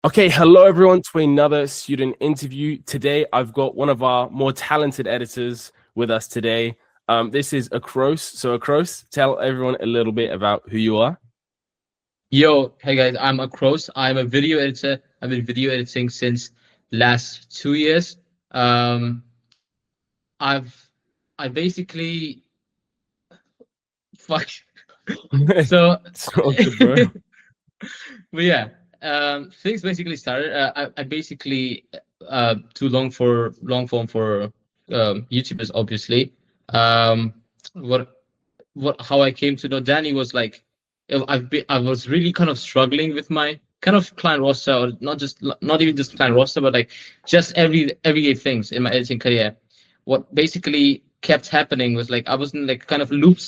Okay, hello everyone to another student interview. Today, I've got one of our more talented editors with us today. This is Ackrose. So Ackrose, tell everyone a little bit about who you are. Yo, hey guys, I'm Ackrose. I'm a video editor. I've been video editing since last 2 years. Um, I basically fuck. So, It's all good, bro. but yeah, things basically started. I basically do long form for YouTubers, obviously. Um, what how I came to know Danny was like I was really kind of struggling with my kind of client roster, or not even just client roster, but like just everyday things in my editing career. What basically kept happening was like I was in like kind of a loop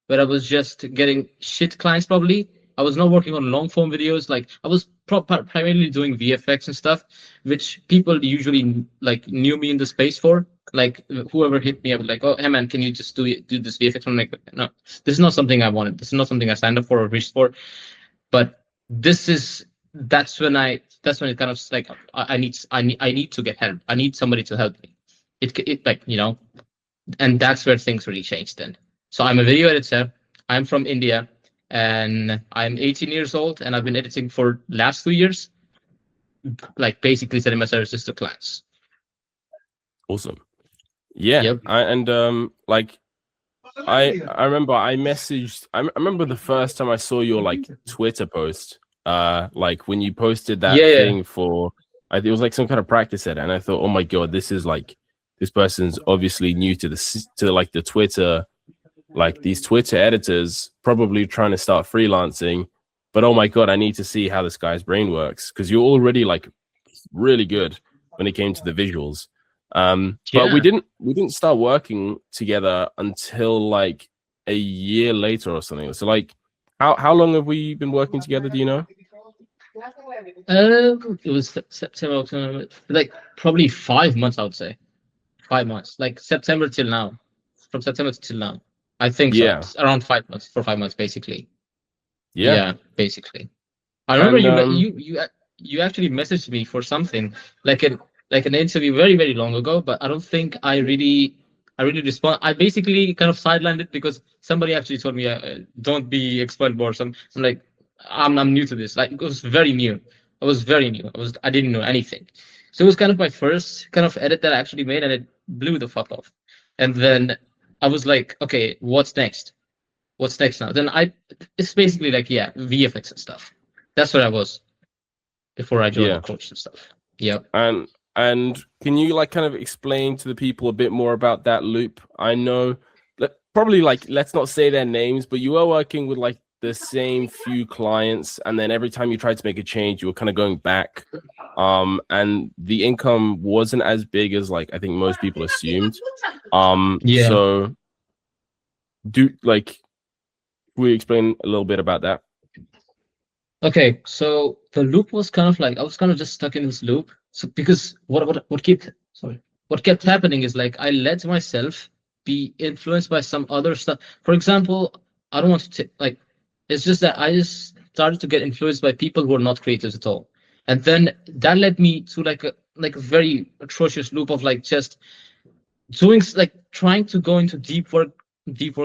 where I was just getting shit clients probably. I was not working on long form videos. Like I was primarily doing VFX and stuff, which people usually like knew me in the space for. Like whoever hit me up, like, oh, hey man, can you just do this VFX? I'm like, no, this is not something I wanted. This is not something I signed up for or wished for. But that's when it kind of like I need to get help. I need somebody to help me. It like and that's where things really changed then. So I'm a video editor. I'm from India, and I'm 18 years old, and I've been editing for last 2 years, like basically selling my services to clients. Awesome. Yeah, Yep. I remember I messaged. I remember the first time I saw your like Twitter post. Like when you posted that Yeah. thing for, it was like some kind of practice edit, and I thought, oh my god, this person's obviously new to like the Twitter, like these Twitter editors probably trying to start freelancing. But oh my god, I need to see how this guy's brain works, because you're already like really good when it came to the visuals. But we didn't start working together until like a year later or something. So like, how long have we been working together? Do you know? It was September, October, like probably 5 months, I would say. 5 months, like September till now, from September till now. I think so. Yeah, It's around 5 months, for 5 months, basically. yeah, Yeah, basically. I remember and you actually messaged me for something like an interview very long ago, but I don't think I really respond. I basically kind of sidelined it because somebody actually told me, don't be exploitable or something. I'm like, I'm new to this. Like it was very new. I was very new. I didn't know anything. So it was kind of my first kind of edit that I actually made, and it blew the fuck off. And then I was like, okay, what's next? What's next now? It's basically like, yeah, VFX and stuff. That's where I was before I joined yeah, Crost and stuff. Yep. and can you like kind of explain to the people a bit more about that loop? I know that probably like, let's not say their names, but you were working with like the same few clients, and then every time you tried to make a change, you were kind of going back. And the income wasn't as big as like I think most people assumed. Yeah. So we explain a little bit about that? Okay. So the loop was kind of like I was kind of just stuck in this loop. So because what kept happening is like I let myself be influenced by some other stuff. For example, I don't want to like it's just that I just started to get influenced by people who are not creators at all. And then that led me to like a very atrocious loop of like just doing like trying to go into deep work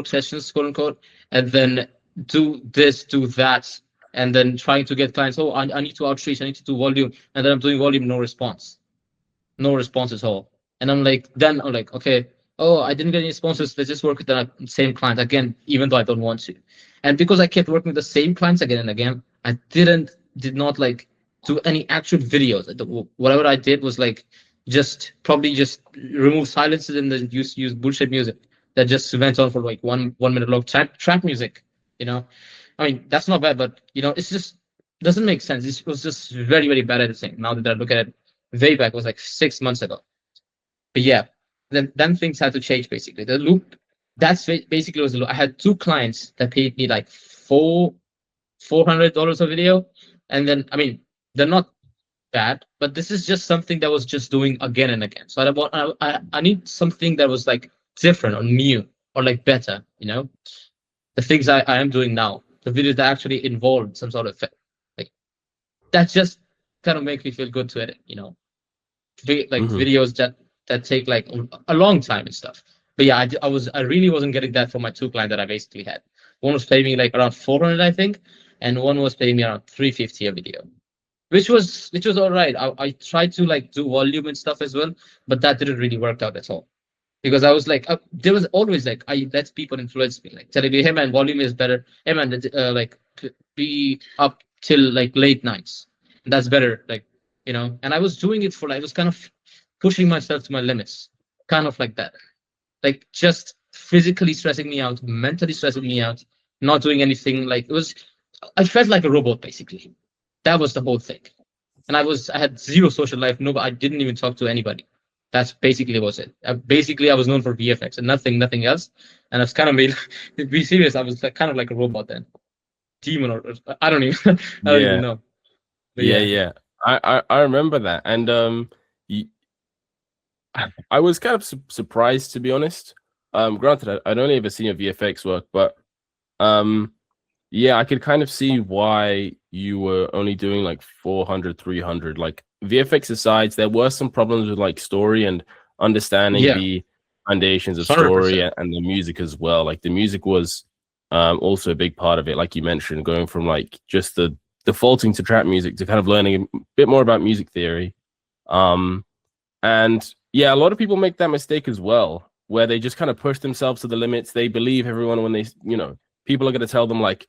sessions, quote unquote, and then do this, do that, and then trying to get clients. Oh, I need to outreach, I need to do volume, and then I'm doing volume, no response at all. And then I'm like, okay, oh, I didn't get any sponsors. Let's just work with the same client again, even though I don't want to. And because I kept working with the same clients again and again, I did not like do any actual videos. Whatever I did was like just remove silences and then use bullshit music that just went on for like 1 minute long trap music. You know, I mean that's not bad, but it's just doesn't make sense. It was just very bad editing. Now that I look at it, way back, it was like 6 months ago. But yeah, then things had to change basically. The loop basically was the loop. I had two clients that paid me like $400 a video, and then I mean they're not bad, but this is just something that was just doing again and again. So I need something that was like different or new or like better. The things I am doing now, the videos that actually involved some sort of like that just kind of makes me feel good to edit, like Hmm. videos that take like a long time and stuff. But yeah, I really wasn't getting that for my two clients that I basically had. One was paying me like around 400, I think, and one was paying me around 350 a video, which was all right. I tried to like do volume and stuff as well, but that didn't really work out at all because I was like, there was always like I let people influence me, like telling me, hey man, volume is better. Hey man, like be up till like late nights. That's better, like And I was doing it for like I was kind of pushing myself to my limits, kind of like that, like just physically stressing me out, mentally stressing me out, not doing anything. Like it was, I felt like a robot basically. That was the whole thing. And I had zero social life. No, I didn't even talk to anybody. That's basically was it. Basically, I was known for VFX and nothing else. And I was kind of made, to be serious, I was like, kind of like a robot then, demon or I don't even, I don't even Yeah, know. But yeah, yeah, yeah. I remember that, and y- I was kind of surprised, to be honest. Granted, I'd only ever seen your VFX work, but um, yeah, I could kind of see why you were only doing like 400, 300. Like VFX aside, there were some problems with like story and understanding yeah, the foundations of story 100%. and the music as well. Like the music was also a big part of it, like you mentioned, going from like just the defaulting to trap music to kind of learning a bit more about music theory. Um, and yeah, a lot of people make that mistake as well, where they just kind of push themselves to the limits. They believe everyone when people are going to tell them like,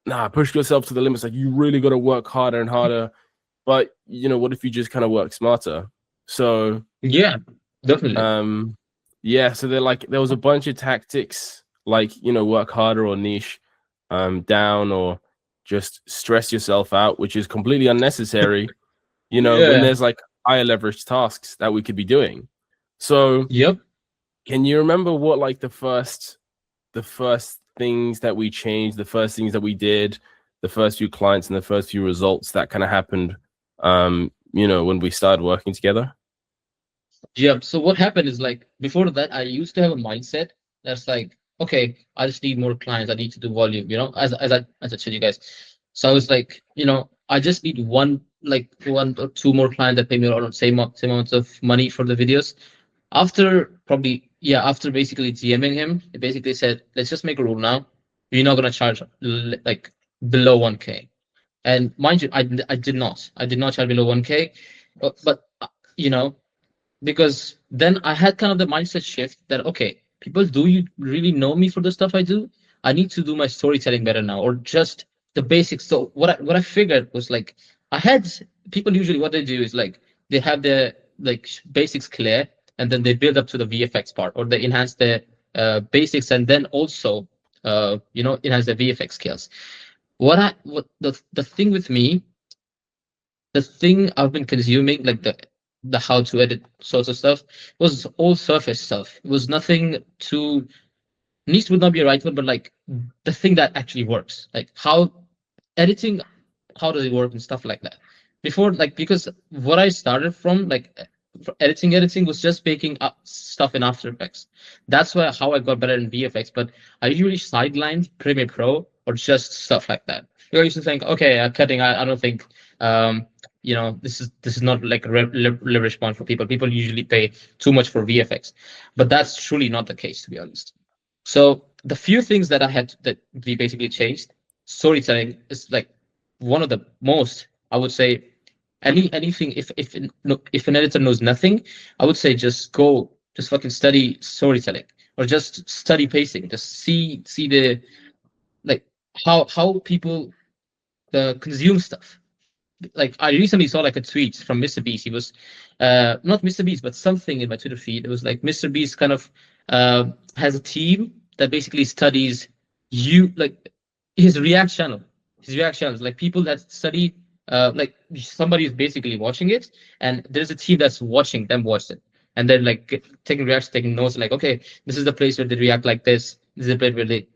nah, push yourself to the limits. Like you really got to work harder and harder. But what if you just kind of work smarter? So, Yeah, definitely. um, yeah, so there was a bunch of tactics like, work harder or niche, down or just stress yourself out, which is completely unnecessary, when Yeah. there's like higher leverage tasks that we could be doing. So, Yep. can you remember what like the first things that we changed, the first things that we did, the first few clients and the first few results that kind of happened, when we started working together? Yeah. So what happened is like before that, I used to have a mindset that's like, okay, I just need more clients. I need to do volume, as I told you guys. So I was like, I just need one or two more clients that pay me around same amount of money for the videos. After basically DMing him, he basically said, let's just make a rule now. You're not gonna charge like below 1K. And mind you, I did not charge below 1K, but you know because then I had kind of the mindset shift that okay, people do you really know me for the stuff I do? I need to do my storytelling better now, or just the basics. So what I figured was like I had people usually what they do is like they have their like basics clear, and then they build up to the VFX part, or they enhance their basics, and then also enhance their VFX skills. What the thing with me, the thing I've been consuming, like the how to edit sorts of stuff, was all surface stuff. It was nothing too niche would not be a right word, but like the thing that actually works. Like how editing, how does it work and stuff like that. Before, like because what I started from, like for editing was just making up stuff in After Effects. That's why how I got better in VFX. But I usually sidelined Premiere Pro or just stuff like that. I used to think, okay, cutting. I don't think this is not like a leverage point for people. People usually pay too much for VFX, but that's truly not the case, to be honest. So the few things that I had that we basically changed, storytelling is like one of the most, I would say. Anything, if an editor knows nothing, I would say just fucking study storytelling, or just study pacing. Just see the like how people consume stuff. Like I recently saw like a tweet from Mr. Beast. He was not Mr. Beast, but something in my Twitter feed. It was like Mr. Beast kind of has a team that basically studies you like his React channel. His React channels, like people that study like somebody is basically watching it, and there's a team that's watching them watch it. And then like taking reacts, taking notes, like, okay, this is the place where they react like this. This is the place where they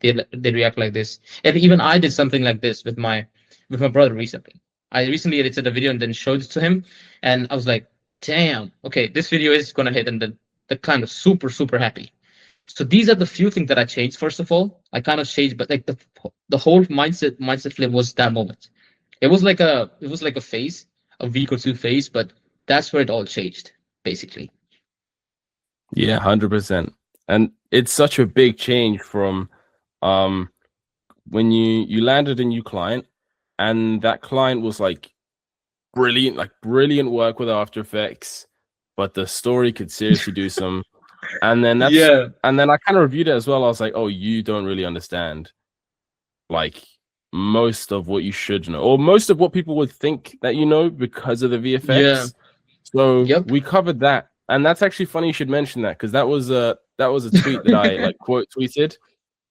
react like this. And even I did something like this with my brother recently. I recently edited a video and then showed it to him, and I was like, "Damn, okay, this video is gonna hit." And the client was super happy. So these are the few things that I changed. First of all, I kind of changed, but like the whole mindset flip was that moment. It was like a phase, a week or two phase, but that's where it all changed, basically. Yeah, 100%. And it's such a big change from um when you landed a new client, and that client was like brilliant work with After Effects, but the story could seriously do some. And then Yeah, I kind of reviewed it as well. I was like, oh, you don't really understand like most of what you should know, or most of what people would think that you know because of the yeah, VFX. So yep, we covered that, and that's actually funny you should mention that, because that was a tweet that I like quote tweeted,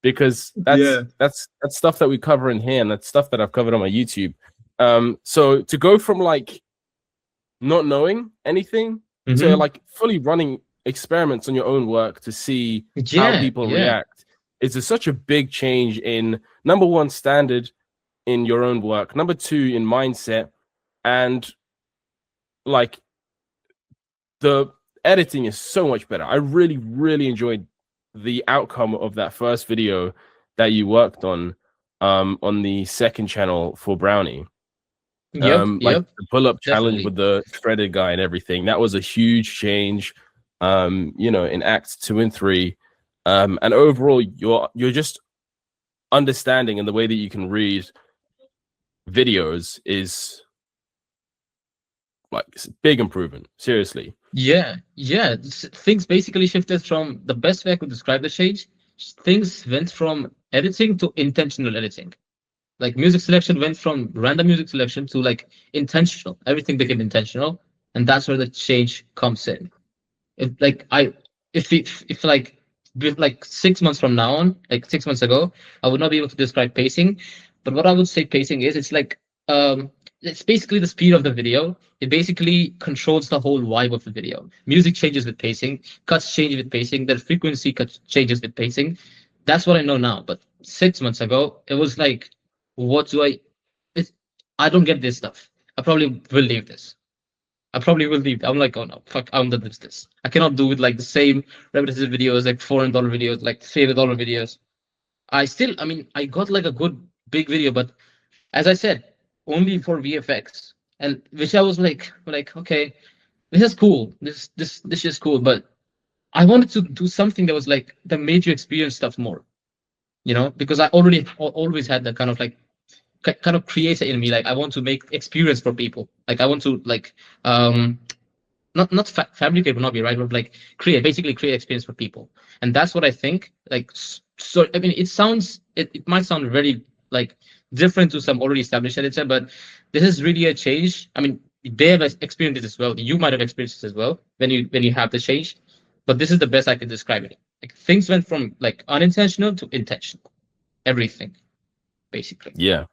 because yeah. that's stuff that we cover in here, and that's stuff that I've covered on my YouTube. So to go from like not knowing anything to Mm-hmm. like fully running experiments on your own work to see how Yeah, people yeah, react is such a big change in, number one, standard in your own work, number two, in mindset, and like the editing is so much better. I really enjoyed the outcome of that first video that you worked on the second channel for Brownie. yep, Like yep, the pull-up challenge definitely. with the shredded guy and everything. That was a huge change. In acts 2 and 3. And overall you're just understanding, and the way that you can read videos is like it's a big improvement. Seriously. Yeah, yeah. Things basically shifted from the best way I could describe the change. Things went from editing to intentional editing. Like music selection went from random music selection to like intentional. Everything became intentional, and that's where the change comes in. If like I, if like with like 6 months from now on, like 6 months ago, I would not be able to describe pacing. But what I would say pacing is, it's basically the speed of the video. It basically controls the whole vibe of the video. Music changes with pacing, cuts change with pacing, the frequency cuts changes with pacing. That's what I know now. But 6 months ago, it was like, what do I? It's, I don't get this stuff. I probably will leave this. I probably will leave. I'm like, oh no, fuck, I'm done with this. I cannot do with like the same repetitive videos, like $400 videos, like $300 videos. I mean, I got like a good big video, but as I said, only for VFX, and which I was like, okay, this is cool. This is cool, but I wanted to do something that was like that made you experience stuff more, because I already always had that kind of like kind of creator in me. Like I want to make experience for people. Like I want to like um not fabricate would not be right, but like basically create experience for people, and that's what I think. Like so, I mean, it might sound very like different to some already established editor, but this is really a change. I mean, they have experienced it as well. You might have experienced it as well when you have the change, but this is the best I can describe it. Like things went from like unintentional to intentional. Everything basically. Yeah.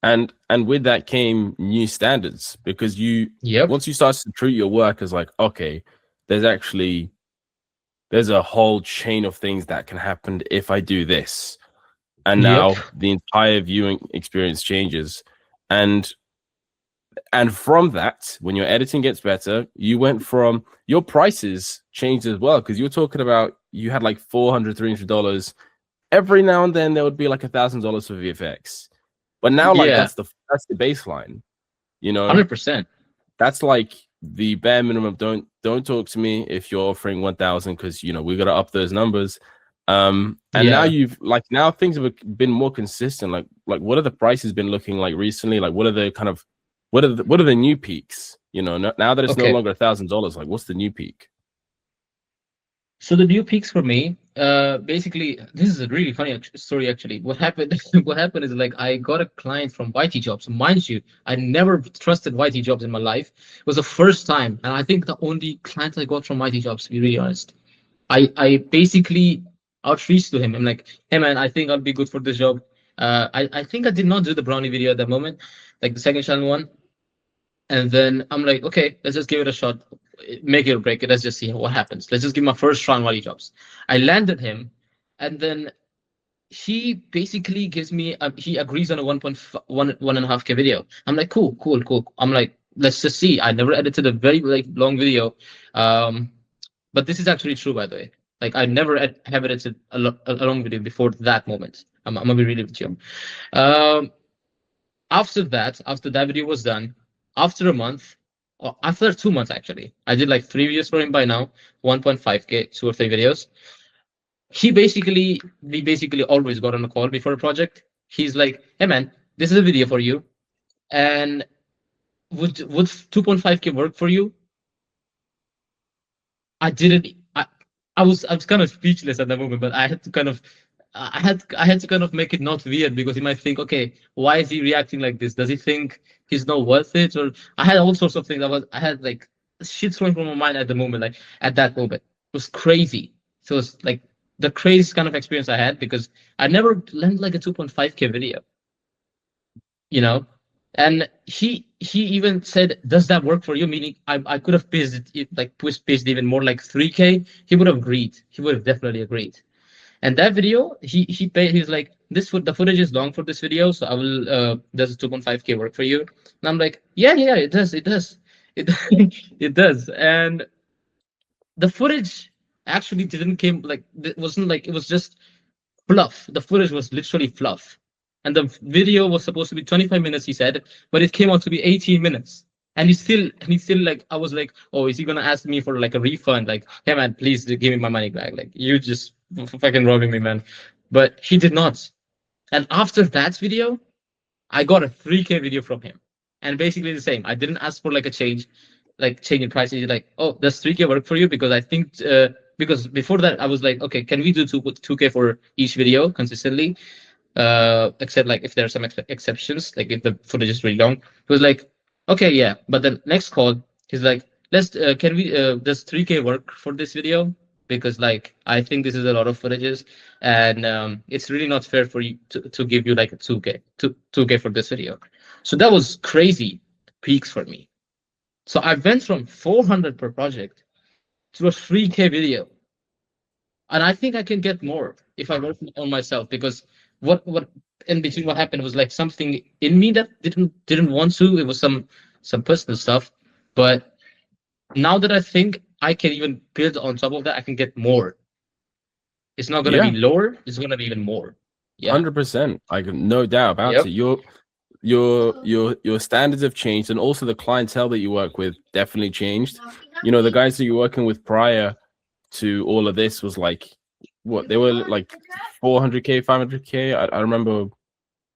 And with that came new standards, because Yep. once you start to treat your work as like, okay, there's a whole chain of things that can happen if I do this, and Yep. now the entire viewing experience changes. And from that, when your editing gets better, you went from, your prices changed as well, because you were talking about you had like $400-$300. Every now and then there would be like $1,000 for VFX, but now like Yeah. that's the baseline, you know. 100%. That's like the bare minimum. Don't talk to me if you're offering 1,000, because we gotta up those numbers. And now Yeah. now things have been more consistent. Like what are the prices been looking like recently? Like what are the kind of what are the new peaks? Now that it's no Okay. longer $1,000, like what's the new peak? So the new peaks for me, basically, this is a really funny story. Actually, what happened? What happened is like I got a client from YT Jobs. Mind you, I never trusted YT Jobs in my life. It was the first time, and I think the only client I got from YT Jobs, to be really honest. I basically outreached to him. I'm like, hey man, I think I'll be good for this job. I think I did not do the brownie video at that moment, like the second channel one. And then I'm like, okay, let's just give it a shot. Make it or break it. Let's just see what happens. Let's just give my first try on Wally Jobs. I landed him, and then he basically gives me he agrees on a 1.1.5K video. I'm like, cool, cool, cool. I'm like, let's just see. I never edited a very like long video. But this is actually true, by the way. Like I never have edited a long video before that moment. I'm gonna be really with you. Um, After that video was done, after a month, or after 2 months actually, I did like 3 videos for him by now, 1.5K, 2 or 3 videos. We basically always got on a call before a project. He's like, hey man, this is a video for you. And would 2.5K work for you? I didn't. I was kind of speechless at the moment, but I had to kind of, I had to kind of make it not weird, because he might think, okay, why is he reacting like this? Does he think he's not worth it? Or I had all sorts of things. I had like shit going through my mind at the moment, like at that moment. It was crazy. So it's like the craziest kind of experience I had, because I never landed like a 2.5K video, you know. And he even said, does that work for you? Meaning I could have pitched it, like pitched even more, like 3K. He would have agreed. He would have definitely agreed. And that video, he paid. He's like, the footage is long for this video, so I will does 2.5K work for you? And I'm like, yeah, it does, it it does. And the footage actually didn't came like, it wasn't like, it was just fluff. The footage was literally fluff. And the video was supposed to be 25 minutes, he said, but it came out to be 18 minutes. And he's still like, I was like, oh, is he gonna ask me for like a refund? Like, hey man, please give me my money back. Like, you just fucking robbing me, man. But he did not. And after that video, I got a 3K video from him. And basically the same. I didn't ask for like a change in price. He's like, oh, does 3K work for you? Because I think because before that I was like, okay, can we do 2K for each video consistently? Except like if there are some exceptions, like if the footage is really long. He was like, okay, yeah. But the next call, he's like, let's can we does 3K work for this video? Because like I think this is a lot of footages, and it's really not fair for you to give you like a 2K for this video. So that was crazy peaks for me. So I went from 400 per project to a 3K video. And I think I can get more if I work on myself, because what in between, what happened was like something in me that didn't want to. It was some personal stuff. But now that I think I can even build on top of that, I can get more. It's not gonna Yeah, be lower, it's gonna be even more. Yeah. 100%. I have no doubt about Yep. it. Your standards have changed, and also the clientele that you work with definitely changed. You know, the guys that you're working with prior to all of this was like, what, they were like 400K, 500K. I remember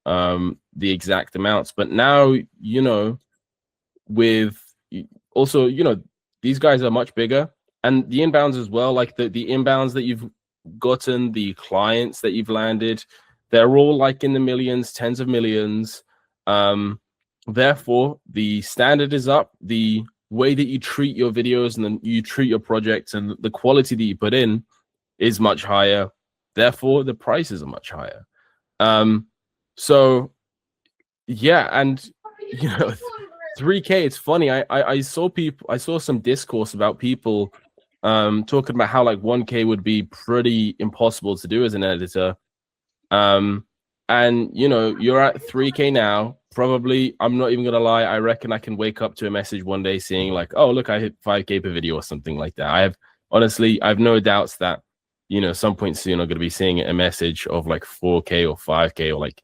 the exact amounts, but now, you know, with also, you know, these guys are much bigger, and the inbounds as well, like the inbounds that you've gotten, the clients that you've landed, they're all like in the millions, tens of millions. Therefore the standard is up, the way that you treat your videos and then you treat your projects and the quality that you put in is much higher. Therefore the prices are much higher. So yeah, and you know, 3K, it's funny. I saw some discourse about people talking about how like 1K would be pretty impossible to do as an editor. And you know, you're at 3K now. Probably, I'm not even gonna lie, I reckon I can wake up to a message one day saying like, oh look, I hit 5K per video or something like that. I have no doubts that, you know, some point soon I'm gonna be seeing a message of like 4K or 5K or like,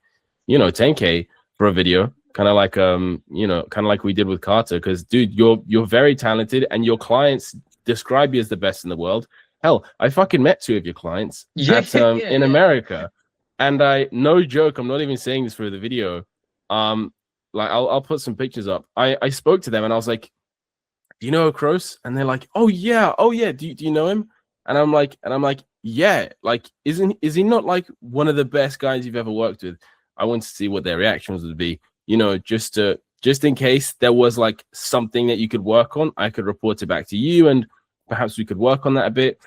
you know, 10K for a video. Kind of like you know, kind of like we did with Carter. Because dude, you're very talented and your clients describe you as the best in the world. Hell, I fucking met 2 of your clients in America. And no joke, I'm not even saying this for the video. Like I'll put some pictures up. I spoke to them and I was like, do you know Crost? And they're like, oh yeah. Do you know him? And I'm like, yeah. Like, is he not like one of the best guys you've ever worked with? I want to see what their reactions would be. You know, just in case there was like something that you could work on, I could report it back to you, and perhaps we could work on that a bit.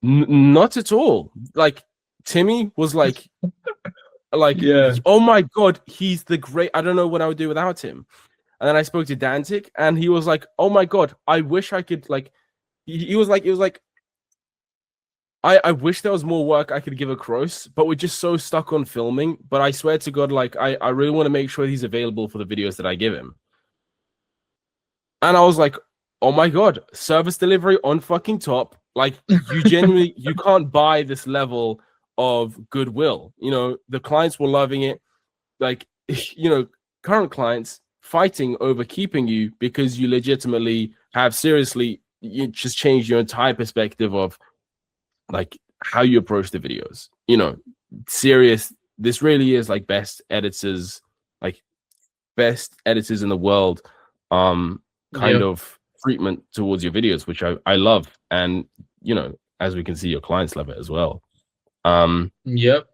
Not at all. Like Timmy was like, Yeah. oh my god, he's the great. I don't know what I would do without him. And then I spoke to Dantic, and he was like, oh my god, I wish I could like. He was like, I wish there was more work I could give Ackrose, but we're just so stuck on filming. But I swear to God, like I really want to make sure he's available for the videos that I give him. And I was like, oh my god, service delivery on fucking top. Like, you genuinely, you can't buy this level of goodwill. You know, the clients were loving it. Like, you know, current clients fighting over keeping you because you legitimately have seriously you just changed your entire perspective of like how you approach the videos. You know, serious. This really is like like best editors in the world. Kind Yeah. of treatment towards your videos, which I love, and you know, as we can see, your clients love it as well. Yep.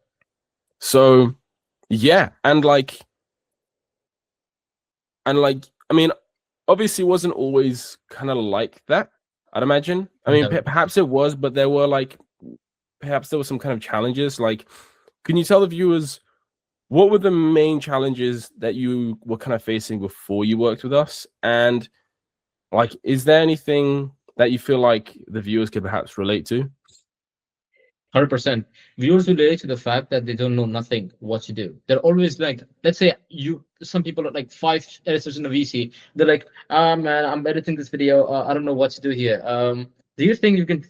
So yeah, and like I mean, obviously it wasn't always kind of like that, I'd imagine. I mean, No. perhaps it was, but there were like perhaps there were some kind of challenges. Like, can you tell the viewers what were the main challenges that you were kind of facing before you worked with us? And like, is there anything that you feel like the viewers could perhaps relate to? 100%. Viewers relate to the fact that they don't know nothing what to do. They're always like, let's say some people are like 5 editors in a VC. They're like, man, I'm editing this video. I don't know what to do here. Do you think you can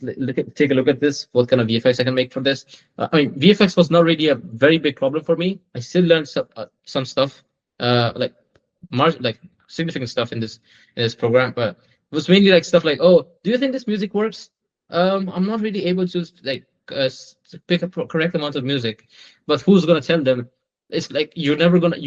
take a look at this? What kind of VFX I can make for this? I mean, VFX was not really a very big problem for me. I still learned some stuff, like like significant stuff in this program, but it was mainly like stuff like, oh, do you think this music works? I'm not really able to like pick a correct amount of music, but who's gonna tell them? It's like you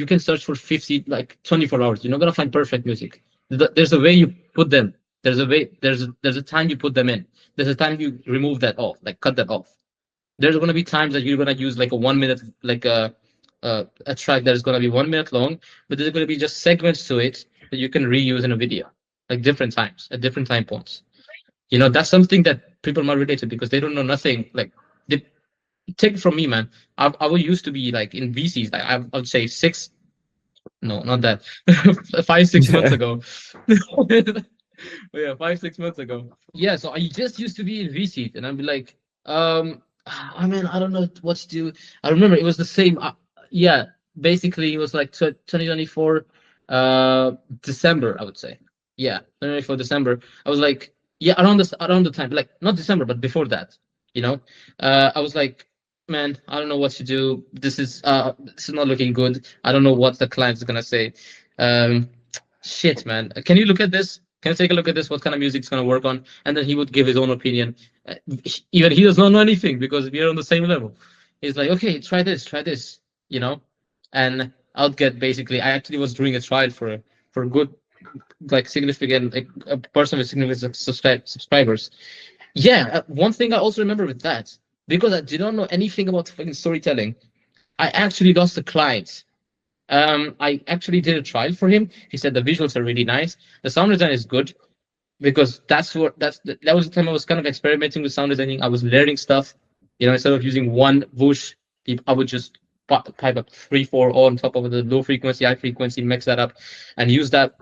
can search for 50 like 24 hours, you're not gonna find perfect music. There's a way you put them, there's a time you put them in, there's a time you remove that off, like cut that off. There's gonna be times that you're gonna use like a 1 minute, like a track that is gonna be 1 minute long, but there's gonna be just segments to it that you can reuse in a video, like different times at different time points. That's something that people might relate to because they don't know nothing. Like, they, take it from me, man. I would used to be like in VCs. Like, I would say no, not that, 5 6 months ago. Yeah, 5 6 months ago. Yeah, so I just used to be in VCs, and I'd be like, I mean, I don't know what to do. I remember it was the same. Yeah, basically it was like 2024, December, I would say. Yeah, 2024 December. I was like, yeah, around the time, like not December, but before that. You know, I was like, man, I don't know what to do. This is not looking good. I don't know what the client's gonna say. Um, shit, man. Can you look at this? Can you take a look at this? What kind of music is gonna work on? And then he would give his own opinion. Uh, Even he does not know anything because we are on the same level. He's like, okay, try this, and I'll get basically. I actually was doing a trial for a good, like significant, like a person with significant subscribers. Yeah, one thing I also remember with that, because I did not know anything about fucking storytelling, I actually lost a client. I actually did a trial for him. He said the visuals are really nice, the sound design is good, because that was the time I was kind of experimenting with sound designing. I was learning stuff, instead of using one whoosh, I would just pipe up 3 4 on top of the low frequency, high frequency, mix that up, and use that.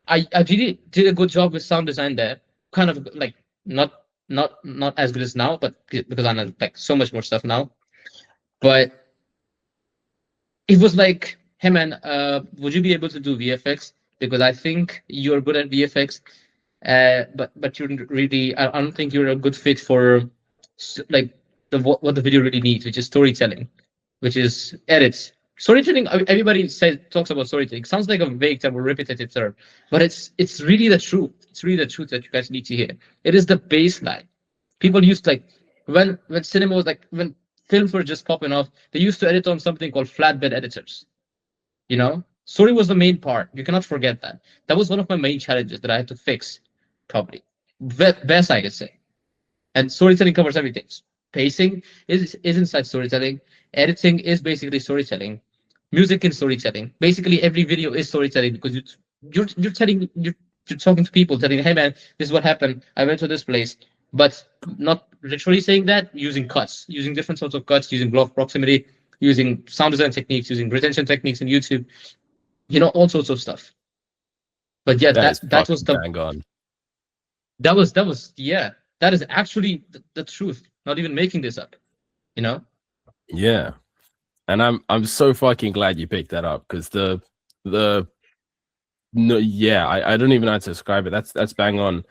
I really did a good job with sound design there. Kind of like not as good as now, but because I know like so much more stuff now. But it was like, hey man, would you be able to do VFX? Because I think you're good at VFX, but you're really, I don't think you're a good fit for like what the video really needs, which is storytelling, which is edits. Storytelling, everybody talks about storytelling. Sounds like a vague term or repetitive term, but it's really the truth. It's really the truth that you guys need to hear. It is the baseline. People used, like, when cinema was like, when films were just popping off, they used to edit on something called flatbed editors. Story was the main part. You cannot forget that. That was one of my main challenges that I had to fix, probably. Best I could say. And storytelling covers everything. Pacing is inside storytelling. Editing is basically storytelling. Music is storytelling. Basically, every video is storytelling because you're talking to people, telling, hey man, this is what happened. I went to this place, but not literally saying that. Using cuts, using different sorts of cuts, using block proximity, using sound design techniques, using retention techniques in YouTube. All sorts of stuff. But yeah, That is that was fucking bang on. yeah, that is actually the truth. Not even making this up. Yeah. And I'm so fucking glad you picked that up, because the no, yeah, I don't even know how to describe it. That's bang on.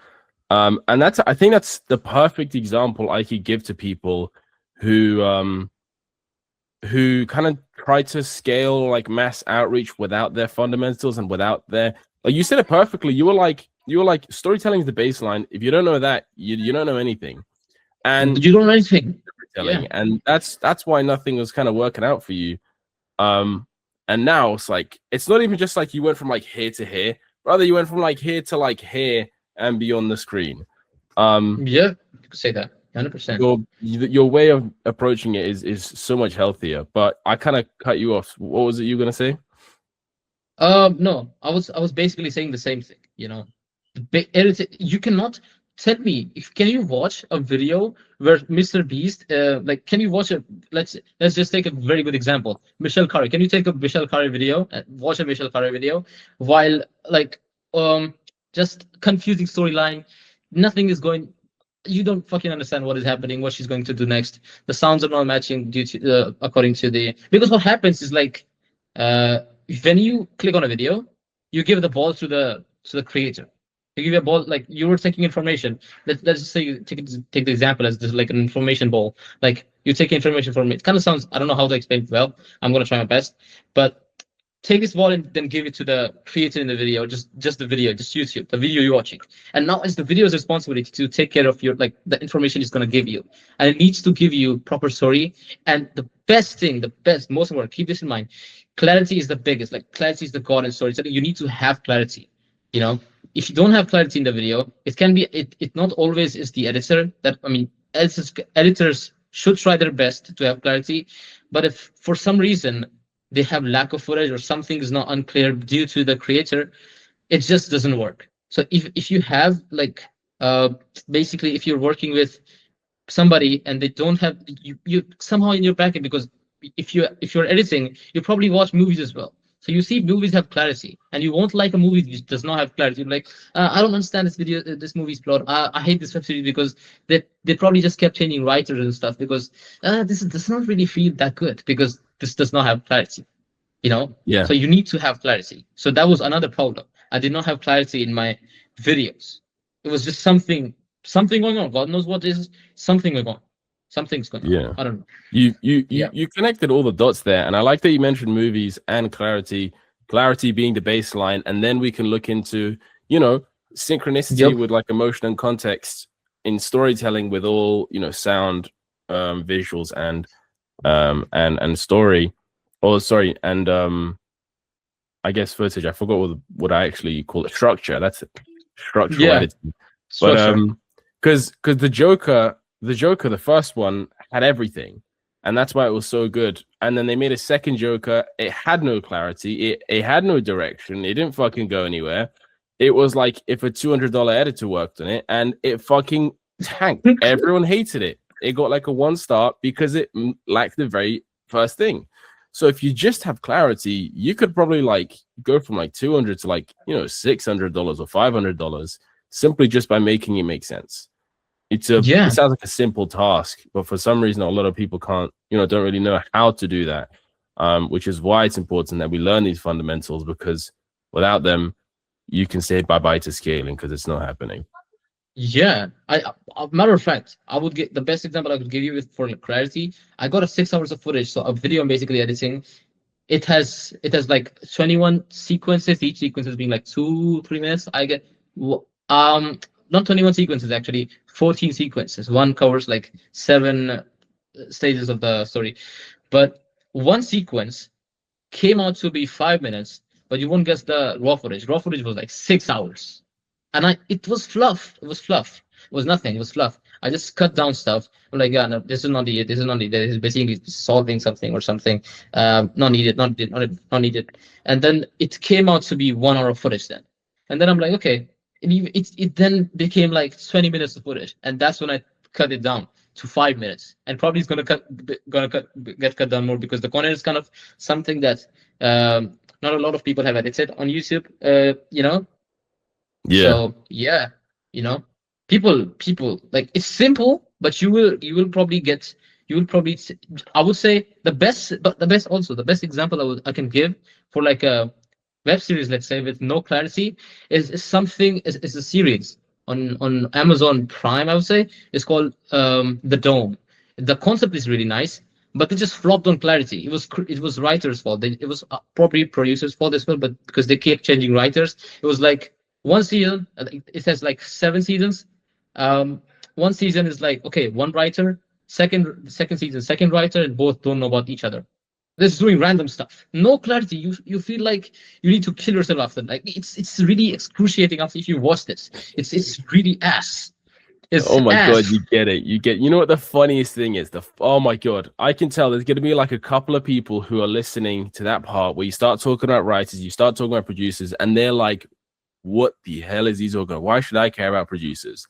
And I think that's the perfect example I could give to people who who kind of try to scale like mass outreach without their fundamentals and without their, like you said it perfectly. You were like storytelling is the baseline. If you don't know that, you don't know anything. And You don't know anything. storytelling, and that's why nothing was kind of working out for you. And now it's like it's not even just like you went from like here to here, rather you went from like here to like here and beyond the screen. Yeah, you could say that 100%. Your way of approaching it is so much healthier. But I kind of cut you off. What was it you were gonna say? No, I was basically saying the same thing. You know, you cannot tell me if can you watch a video where Mr. Beast, like, can you watch a let's just take a very good example, Michelle Curry. Can you take a Michelle Curry video, watch a Michelle Curry video while like just confusing storyline, nothing is going. You don't fucking understand what is happening, what she's going to do next. The sounds are not matching due to according to the because what happens is like when you click on a video, you give the ball to the creator. You give a ball like you were taking information. Let's just say you take the example as just like an information ball. Like you take information from it. It kind of sounds, I don't know how to explain it well. I'm gonna try my best, but take this ball and then give it to the creator in the video, just the video, just YouTube, the video you're watching. And now it's the video's responsibility to take care of your like the information it's gonna give you. And it needs to give you proper story. And the best thing, most important, keep this in mind. Clarity is the biggest, like clarity is the god in storytelling. You need to have clarity. You know, if you don't have clarity in the video, it can be it not always is the editor that editors should try their best to have clarity. But if for some reason they have lack of footage or something is not unclear due to the creator, it just doesn't work. So if you have like basically if you're working with somebody and they don't have you somehow in your backend, because if you're editing, you probably watch movies as well. So you see movies have clarity, and you won't like a movie that does not have clarity. You're like, I don't understand this movie's plot. I hate this web series because they probably just kept changing writers and stuff because this does not really feel that good because this does not have clarity. You know? Yeah. So you need to have clarity. So that was another problem. I did not have clarity in my videos. It was just something going on. God knows what is something going on. Something's going on. Yeah. I don't know. You connected all the dots there, and I like that you mentioned movies and clarity being the baseline, and then we can look into, you know, synchronicity with like emotion and context in storytelling with all, you know, sound, visuals and story, or sorry, and I guess footage. I forgot what I actually call it. Structure. That's it. Structural editing. But because the Joker, the first one had everything, and that's why it was so good. And then they made a second Joker. It had no clarity. It had no direction. It didn't fucking go anywhere. It was like if a $200 editor worked on it, and it fucking tanked. Everyone hated it. It got like a 1 star because it lacked the very first thing. So if you just have clarity, you could probably like go from like $200 to like, you know, $600 or $500 simply just by making it make sense. It sounds like a simple task, but for some reason, a lot of people don't really know how to do that, which is why it's important that we learn these fundamentals, because without them, you can say bye-bye to scaling because it's not happening. Yeah, matter of fact, I would get the best example I could give you with for clarity. I got a 6 hours of footage, so a video I'm basically editing. It has like 21 sequences, each sequence is being like 2-3 minutes. I get not 21 sequences, actually 14 sequences. One covers like 7 stages of the story, but one sequence came out to be 5 minutes, but you won't guess the raw footage. Raw footage was like 6 hours. And it was fluff. It was fluff. It was nothing. It was fluff. I just cut down stuff. I'm like, yeah, no, this is not needed. This is not needed. This is basically solving something or something. Not needed. Not needed. And then it came out to be 1 hour of footage then. And then I'm like, okay. It then became like 20 minutes of footage, and that's when I cut it down to 5 minutes. And probably it's gonna get cut down more because the content is kind of something that not a lot of people have edited on YouTube. You know. Yeah. So people like it's simple, but you will probably I would say the best example I can give for like a web series, let's say, with no clarity is a series on Amazon Prime. I would say it's called The Dome. The concept is really nice. but they just flopped on clarity. It was writers' fault. It was probably producers' fault as well, but because they kept changing writers, it was like one season. It has like 7 seasons. One season is like, okay, one writer. Second season, second writer, and both don't know about each other. They're just doing random stuff. No clarity. You feel like you need to kill yourself after. Like it's really excruciating after if you watch this. It's really ass. It's Oh my god, ass. you get it. You know what the funniest thing is? Oh my god, I can tell there's gonna be like a couple of people who are listening to that part where you start talking about writers, you start talking about producers, and they're like, "What the hell is he talking about? Why should I care about producers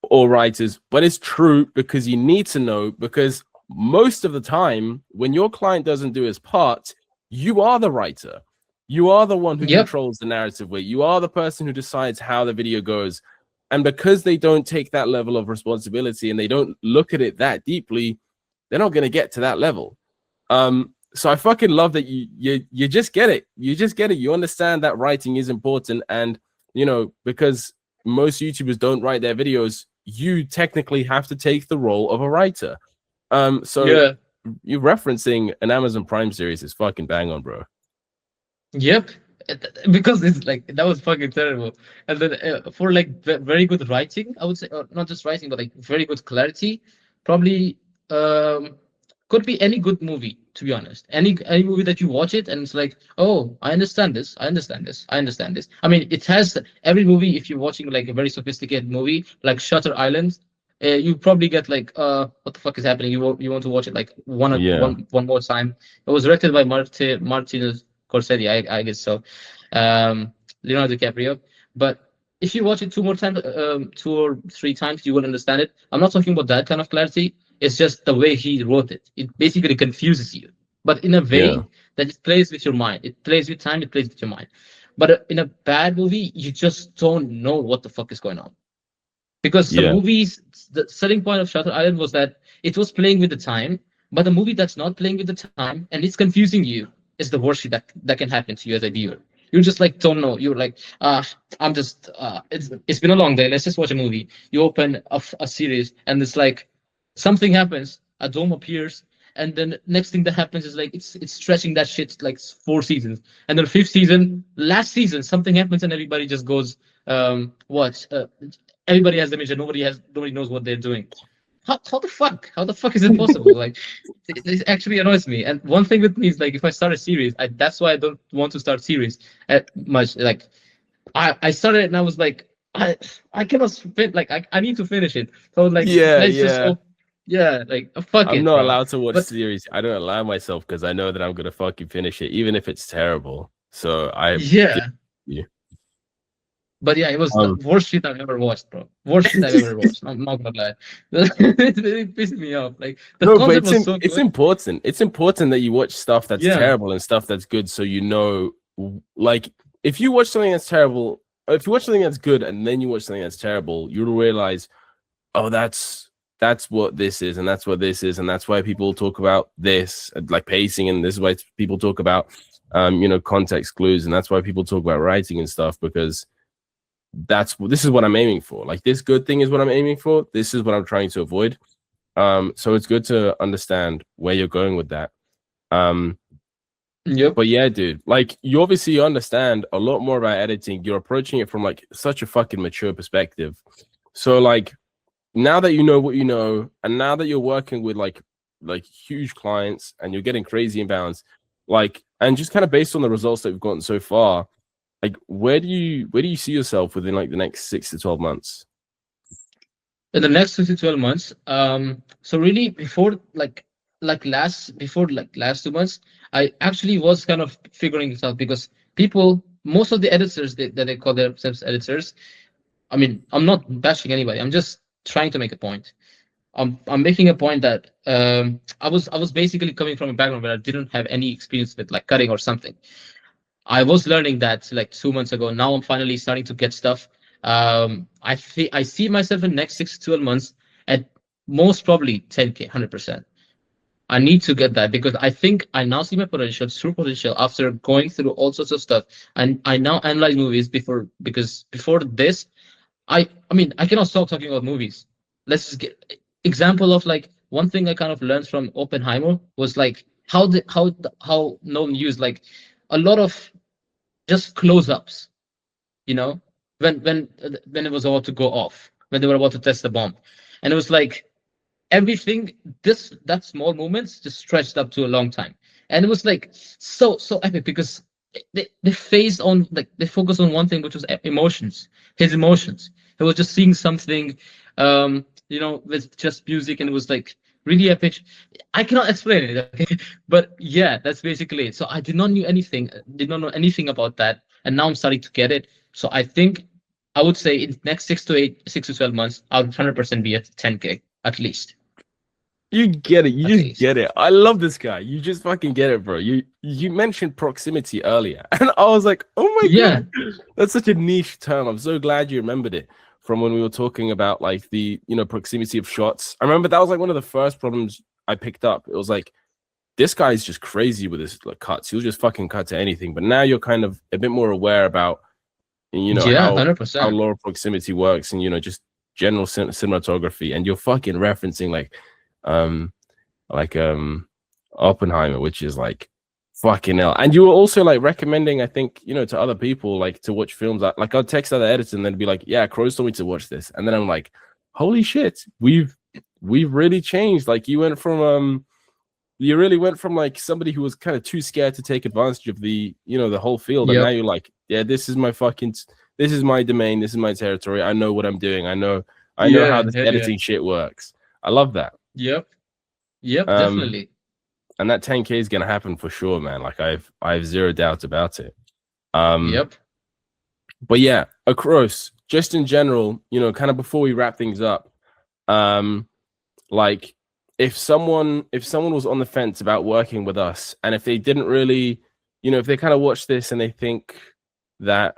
or writers?" But it's true because you need to know, because most of the time when your client doesn't do his part, you are the writer. You are the one who Yep. controls the narrative weight. You are the person who decides how the video goes. And because they don't take that level of responsibility and they don't look at it that deeply, they're not going to get to that level. So I fucking love that you just get it. You just get it. You understand that writing is important. And, you know, because most YouTubers don't write their videos, you technically have to take the role of a writer. So Yeah. you referencing an Amazon Prime series is fucking bang on, bro. Yep. Because it's like that was fucking terrible. And then for like very good writing, I would say, or not just writing, but like very good clarity, probably could be any good movie. To be honest, any movie that you watch it and it's like, oh, I understand this, I understand this, I understand this. I mean, it has every movie. If you're watching like a very sophisticated movie like Shutter Island, you probably get like, what the fuck is happening? You want to watch it like Yeah. one more time. It was directed by Martin Scorsese, I guess so. Leonardo DiCaprio. But if you watch it two more times, 2 or 3 times, you will understand it. I'm not talking about that kind of clarity. It's just the way he wrote it. It basically confuses you, but in a Yeah. way that it plays with your mind. It plays with time. It plays with your mind. But in a bad movie, you just don't know what the fuck is going on. Because some Yeah. movies, the selling point of Shutter Island was that it was playing with the time, but the movie that's not playing with the time and it's confusing you is the worst shit that can happen to you as a viewer. You just like don't know. You're like, I'm just, it's been a long day. Let's just watch a movie. You open a series and it's like something happens, a dome appears, and then next thing that happens is like it's stretching that shit like 4 seasons, and then fifth season, last season, something happens and everybody just goes, what? Everybody has dementia. Nobody knows what they're doing. How the fuck is it possible? Like, it actually annoys me. And one thing with me is like, if I start a series, that's why I don't want to start series much. Like, I started it and I was like, I cannot fit. Like, I need to finish it. So like, Yeah. let's just Yeah. yeah, like fuck I'm it, not bro. allowed to watch But series. I don't allow myself because I know that I'm gonna fucking finish it, even if it's terrible. So I yeah, yeah. but yeah, it was the Um, worst shit I've ever watched, bro. Worst shit I've ever watched. I'm not gonna lie. It really pissed me off. Like the no, but concept was so it's good. important. It's important that you watch stuff that's Yeah. terrible and stuff that's good, so you know, like if you watch something that's terrible, if you watch something that's good and then you watch something that's terrible, you'll realize, oh, that's what this is, and that's what this is, and that's why people talk about this, like pacing, and this is why people talk about, you know, context clues, and that's why people talk about writing and stuff, because this is what I'm aiming for. Like this good thing is what I'm aiming for. This is what I'm trying to avoid. So it's good to understand where you're going with that. Yep. But yeah, dude, like you obviously understand a lot more about editing. You're approaching it from like such a fucking mature perspective. So like now that you know what you know, and now that you're working with like huge clients and you're getting crazy inbounds, like, and just kind of based on the results that we've gotten so far, like where do you see yourself within like the next 6 to 12 months? In the next 6 to 12 months, so really before last 2 months, I actually was kind of figuring this out because most of the editors that they call themselves editors. I mean, I'm not bashing anybody. I'm just trying to make a point. I'm making a point that I was basically coming from a background where I didn't have any experience with like cutting or something. I was learning that like 2 months ago. Now I'm finally starting to get stuff. I see myself in the next 6 to 12 months at most probably 10K, 100%. I need to get that because I think I now see my potential, true potential, after going through all sorts of stuff. And I now analyze movies because before this, I mean, I cannot stop talking about movies. Let's just get example of like one thing I kind of learned from Oppenheimer was like how Nolan used like a lot of just close-ups, you know, when it was about to go off, when they were about to test the bomb, and it was like everything that small moments just stretched up to a long time, and it was like so epic because they phased on, like they focused on one thing, which was emotions, his emotions. He was just seeing something, with just music, and it was like really epic. I cannot explain it, okay? But yeah, that's basically it. So I did not know anything about that, and now I'm starting to get it. So I think I would say in the next 6 to 12 months, I'll 100% be at 10K at least. You get it. You At just least. get it. I love this guy. You just fucking get it, bro. You mentioned proximity earlier, and I was like, oh my Yeah. god, that's such a niche term. I'm so glad you remembered it from when we were talking about like the proximity of shots. I remember that was like one of the first problems I picked up. It was like, this guy's just crazy with his like cuts. He'll just fucking cut to anything. But now you're kind of a bit more aware about Yeah, how 100%. law of proximity works, and just general cinematography, and you're fucking referencing like Oppenheimer, which is like fucking hell. And you were also like recommending, I think, to other people like to watch films. Like I'd text other editors and they'd be like, yeah, Crost told me to watch this, and then I'm like, holy shit, we've really changed. Like you really went from like somebody who was kind of too scared to take advantage of the the whole field, and now Yep. you're like, yeah, this is my domain, this is my territory. I know what I'm doing. I know how this Yeah. editing shit works. I love that. Yep. Yep, Um, definitely. and that 10K is gonna happen for sure, man. Like I've zero doubt about it. Um, Yep. but yeah, Ackrose, just in general, kind of before we wrap things up, like if someone was on the fence about working with us, and if they didn't really, if they kind of watch this and they think that,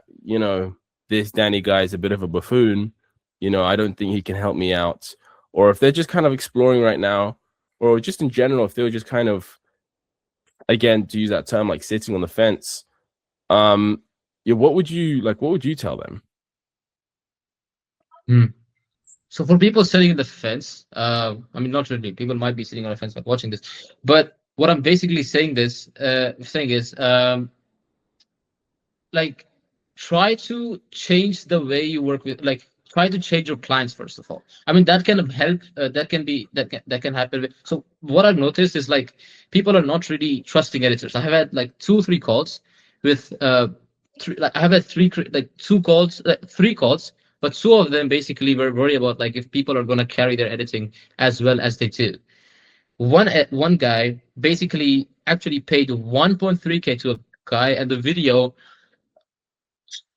this Danny guy is a bit of a buffoon, I don't think he can help me out, or if they're just kind of exploring right now, or just in general, if they were just kind of, again, to use that term, like sitting on the fence, yeah, what would you tell them? So for people sitting in the fence, I mean, not really. People might be sitting on a fence like watching this, but what I'm basically saying is, like, try to change the way you work with, like, try to change your clients first of all. I mean, that can help. That can happen. So what I've noticed is like people are not really trusting editors. I have had like 2-3 calls with I have had three calls, but 2 of them basically were worried about like if people are gonna carry their editing as well as they do. One guy basically actually paid 1.3K to a guy, and the video,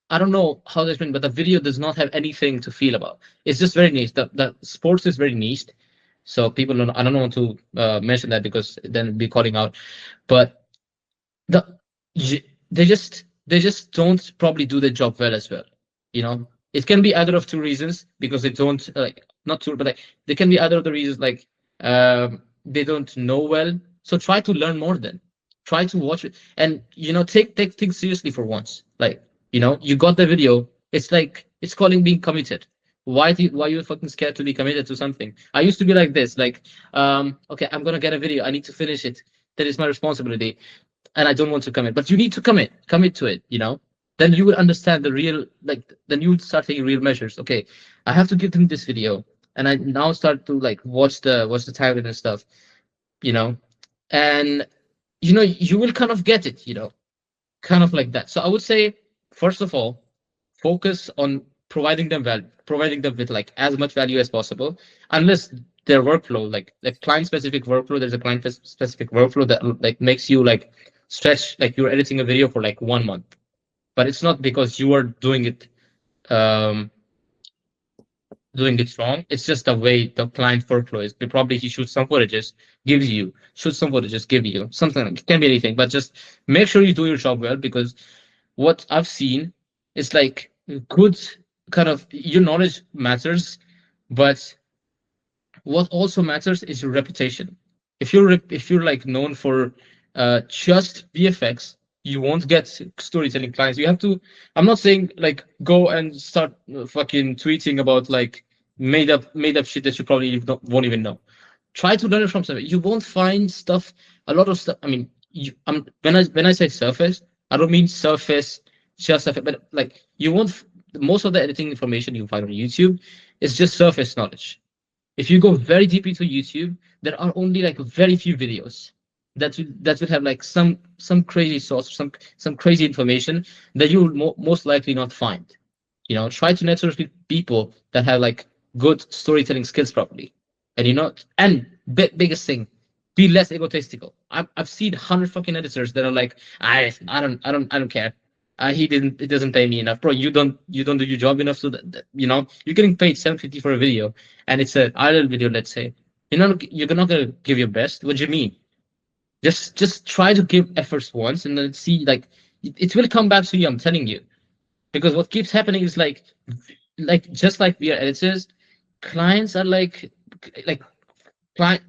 I don't know how that's been, but the video does not have anything to feel about. It's just very niche. The sports is very niche, so people don't. I don't want to mention that because then it'd be calling out. But the they just don't probably do their job well as well. It can be either of 2 reasons, because they don't like, not two, but like they can be either of the reasons like they don't know well. So try to learn more. Then try to watch it, and take things seriously for once. Like, you got the video. It's like it's calling being committed. Why you fucking scared to be committed to something? I used to be like this, like, okay, I'm gonna get a video. I need to finish it. That is my responsibility, and I don't want to commit. But you need to commit to it. Then you will understand the real, like, then you would start taking real measures. Okay, I have to give them this video, and I now start to like watch the timeline and stuff. And you will kind of get it. Kind of like that. So I would say, first of all, focus on providing them value, providing them with like as much value as possible, unless their workflow, like the client specific workflow, there's a client specific workflow that like makes you like stretch, like you're editing a video for like 1 month, but it's not because you are um doing it wrong. It's just the way the client workflow is. Probably he shoots some footages, give you something. Like, it can be anything, but just make sure you do your job well, because what I've seen is like good, kind of, your knowledge matters, but what also matters is your reputation. If you're like known for just VFX, you won't get storytelling clients. You have to. I'm not saying like go and start fucking tweeting about like made up shit that you probably won't even know. Try to learn it from somewhere. You won't find stuff, a lot of stuff. I mean, when I say surface, I don't mean surface just surface, but like you won't. Most of the editing information you find on YouTube is just surface knowledge. If you go very deep into YouTube, there are only like very few videos that would have like some crazy source, some crazy information that you will most likely not find. Try to network with people that have like good storytelling skills properly, and biggest thing, be less egotistical. I've seen 100 fucking editors that are like, I don't care. It doesn't pay me enough, bro. You don't do your job enough, so that you're getting paid $7.50 for a video, and it's an idle video, let's say. You're not gonna give your best. What do you mean? Just try to give efforts once, and then see, like, it will come back to you. I'm telling you, because what keeps happening is like just like we are editors, clients are like client.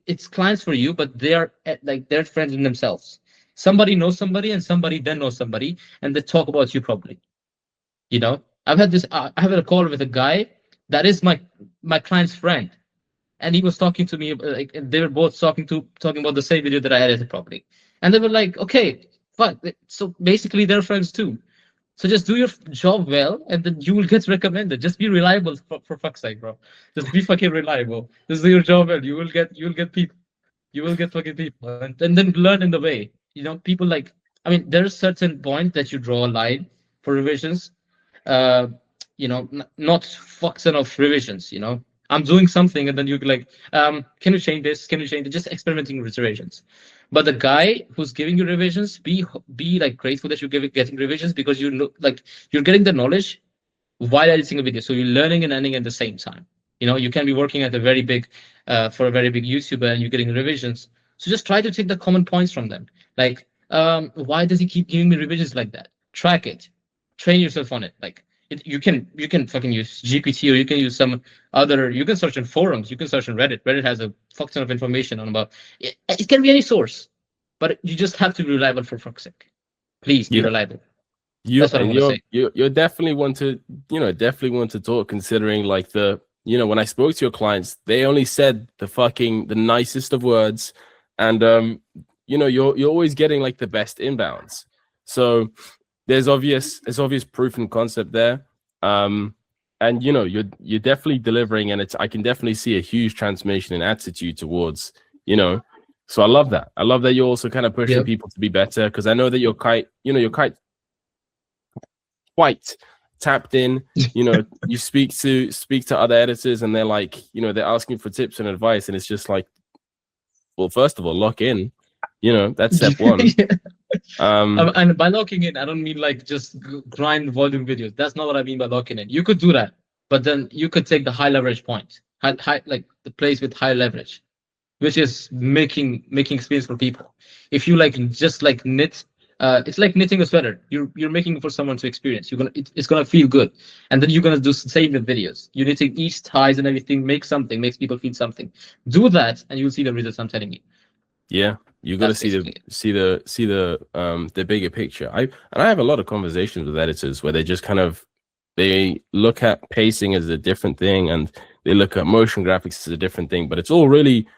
It's clients for you, but they are like they're friends in themselves. Somebody knows somebody, and somebody then knows somebody, and they talk about you probably. I've had this. I have a call with a guy that is my client's friend, and he was talking to me, like they were both talking about the same video that I edited properly, and they were like, okay, fuck. So basically, they're friends too. So just do your job well, and then you will get recommended. Just be reliable, for fuck's sake, bro. Just be fucking reliable. Just do your job well. You will get people. You will get fucking people, and then learn in the way. People like. I mean, there's a certain point that you draw a line for revisions. Uh, not fuck ton of revisions. I'm doing something, and then you're like, can you change this? Can you change it? Just experimenting with revisions. But the guy who's giving you revisions, be like grateful that you're getting revisions, because like you're getting the knowledge while editing a video, so you're learning and learning at the same time. You can be working at a very big for a very big YouTuber, and you're getting revisions. So just try to take the common points from them. Like, why does he keep giving me revisions like that? Track it, train yourself on it. Like, you can fucking use GPT, or you can use some other. You can search in forums. You can search on Reddit. Reddit has a fuck ton of information on about. It can be any source, but you just have to be reliable, for fuck's sake. Please be reliable. You're definitely want to talk, considering like when I spoke to your clients, they only said the nicest of words, and you're always getting like the best inbounds. So there's obvious proof and concept there, and you're definitely delivering, and I can definitely see a huge transformation in attitude towards. So I love that. I love that you're also kind of pushing people to be better, because I know that you're quite tapped in. You speak to other editors, and they're like, they're asking for tips and advice, and it's just like, well, first of all, lock in. That's step one. And by locking in, I don't mean like just grind volume videos. That's not what I mean by locking in. You could do that, but then you could take the high leverage point, like the place with high leverage, which is making experience for people. If you just knit, it's like knitting a sweater. You're making it for someone to experience. It's gonna feel good, and then you're gonna do the same with videos. You're knitting each ties and everything. Makes people feel something. Do that, and you'll see the results. I'm telling you. Yeah, you got to see the bigger picture. I have a lot of conversations with editors where they look at pacing as a different thing, and they look at motion graphics as a different thing, but it's all really,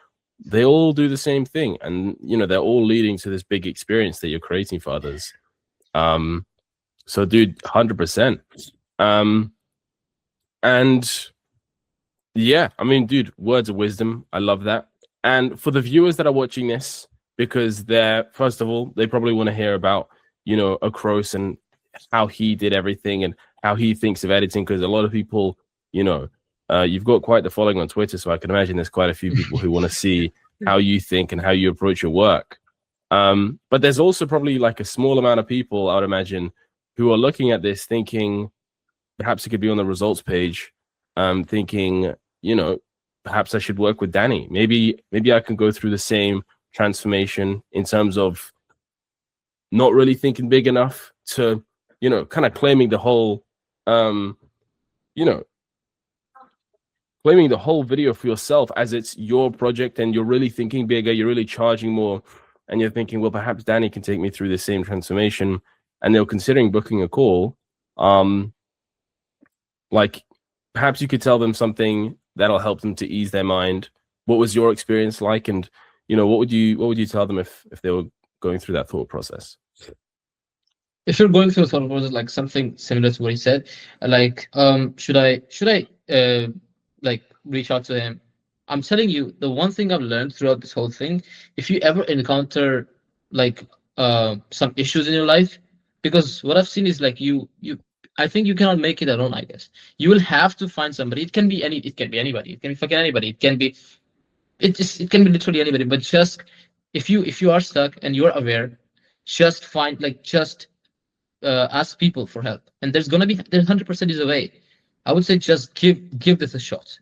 they all do the same thing, and they're all leading to this big experience that you're creating for others. So dude, 100%. And yeah, I mean, dude, words of wisdom. I love that. And for the viewers that are watching this, because first of all, they probably want to hear about, Ackrose and how he did everything and how he thinks of editing. Because a lot of people, you've got quite the following on Twitter, so I can imagine there's quite a few people who want to see how you think and how you approach your work. But there's also probably like a small amount of people, I would imagine, who are looking at this thinking, perhaps it could be on the results page, thinking, perhaps I should work with Danny. Maybe I can go through the same transformation in terms of not really thinking big enough to, kind of claiming the whole, claiming the whole video for yourself as it's your project, and you're really thinking bigger, you're really charging more, and you're thinking, well, perhaps Danny can take me through the same transformation, and they're considering booking a call. Like perhaps you could tell them something that'll help them to ease their mind, what was your experience like, and what would you tell them if they were going through that thought process? If you're going through a thought process like something similar to what he said, like should I like reach out to him? I'm telling you, the one thing I've learned throughout this whole thing, if you ever encounter like some issues in your life, because what I've seen is like I think you cannot make it alone, I guess. You will have to find somebody. It can be anybody. It can be fucking anybody. It can be literally anybody. But just if you are stuck and you're aware, just find just ask people for help. And there's 100% is a way. I would say just give this a shot,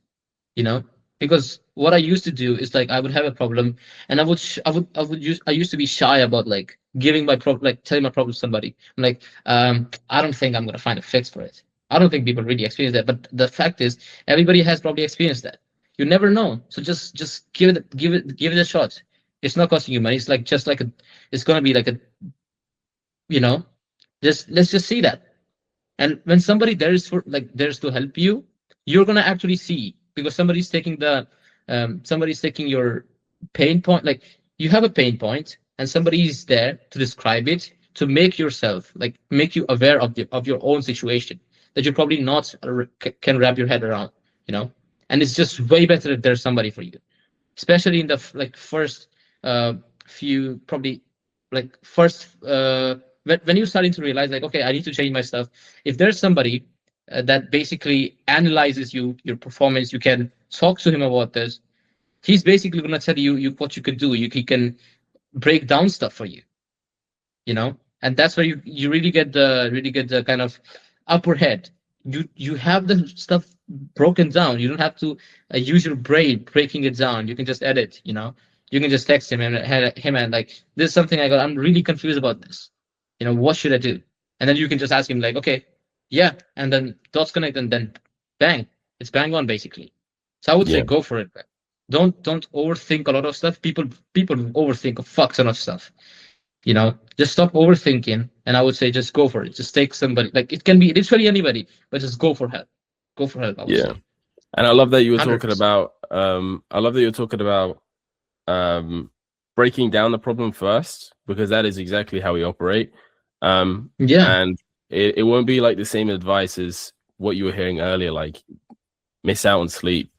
because what I used to do is like I would have a problem, and I used to be shy about like giving my problem, like telling my problem to somebody. I'm like, I don't think I'm gonna find a fix for it. I don't think people really experience that, but the fact is, everybody has probably experienced that. You never know, so just give it a shot. It's not costing you money. It's like it's gonna be like a, let's just see that. And when somebody there's to help you, you're gonna actually see, because somebody's taking your pain point. Like, you have a pain point, and somebody is there to describe it, to make you aware of your own situation that you probably not can wrap your head around. And it's just way better if there's somebody for you, especially in the first few, probably first when you're starting to realize like, okay, I need to change my stuff. If there's somebody that basically analyzes your performance, you can talk to him about this. He's basically going to tell you what you could do. He can break down stuff for you, and that's where you really get the kind of upper head. You have the stuff broken down. You don't have to use your brain breaking it down. You can just edit. You can just text him and like, this is something I got. I'm really confused about this. What should I do? And then you can just ask him like, okay, yeah, and then dots connect, and then bang, it's bang on basically. So I would say go for it. Don't overthink a lot of stuff. People overthink a fuck ton of stuff. Just stop overthinking, and I would say just go for it. Just take somebody, like, it can be literally anybody, but just go for help. Go for help. I would say. And I love that you were 100%. talking about breaking down the problem first, because that is exactly how we operate. And it won't be like the same advice as what you were hearing earlier, like miss out on sleep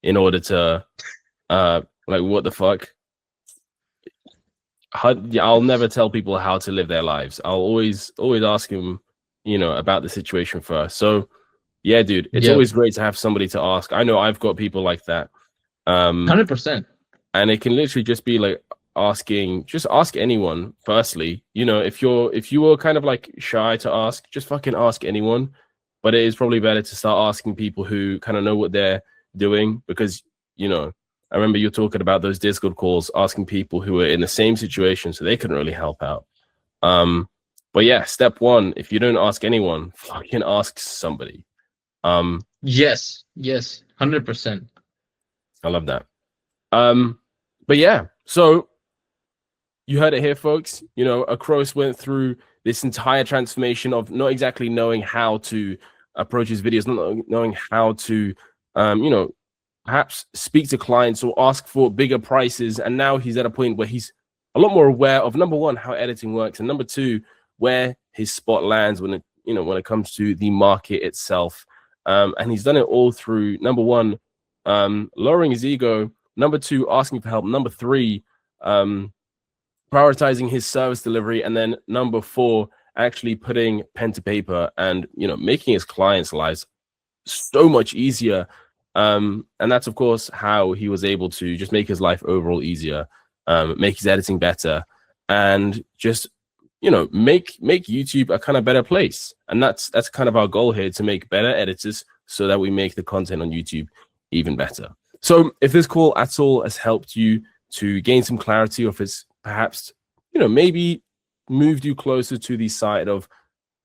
in order to like, what the fuck. I'll never tell people how to live their lives. I'll always ask them, about the situation first. So yeah, dude, it's always great to have somebody to ask. I know I've got people like that. 100%. And it can literally just be like ask anyone. Firstly, if you were kind of like shy to ask, just fucking ask anyone. But it is probably better to start asking people who kind of know what they're doing, because I remember you talking about those Discord calls, asking people who were in the same situation, so they couldn't really help out. But yeah, step one, if you don't ask anyone, fucking ask somebody. Yes, 100%. I love that. But yeah, so you heard it here, folks. Ackrose went through this entire transformation of not exactly knowing how to approach his videos, not knowing how to, perhaps speak to clients or ask for bigger prices. And now he's at a point where he's a lot more aware of, number one, how editing works, and number two, where his spot lands when it comes to the market itself. And he's done it all through, number one, lowering his ego, number two, asking for help, number three, prioritizing his service delivery, and then number four, actually putting pen to paper and making his clients' lives so much easier. And that's, of course, how he was able to just make his life overall easier, make his editing better, and just make YouTube a kind of better place. And that's kind of our goal here, to make better editors so that we make the content on YouTube even better. So if this call at all has helped you to gain some clarity, or if it's perhaps maybe moved you closer to the side of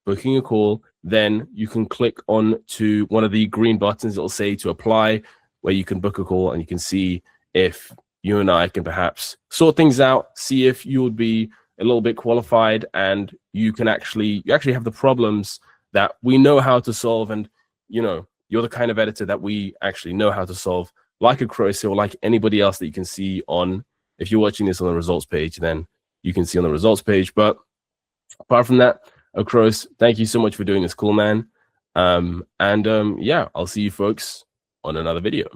booking a call, then you can click on to one of the green buttons that will say to apply, where you can book a call, and you can see if you and I can perhaps sort things out, see if you would be a little bit qualified, and you actually have the problems that we know how to solve, and you're the kind of editor that we actually know how to solve like Ackrose or like anybody else that you can see on, if you're watching this on the results page, then you can see on the results page. But apart from that, Ackrose, thank you so much for doing this, cool man. Yeah, I'll see you folks on another video.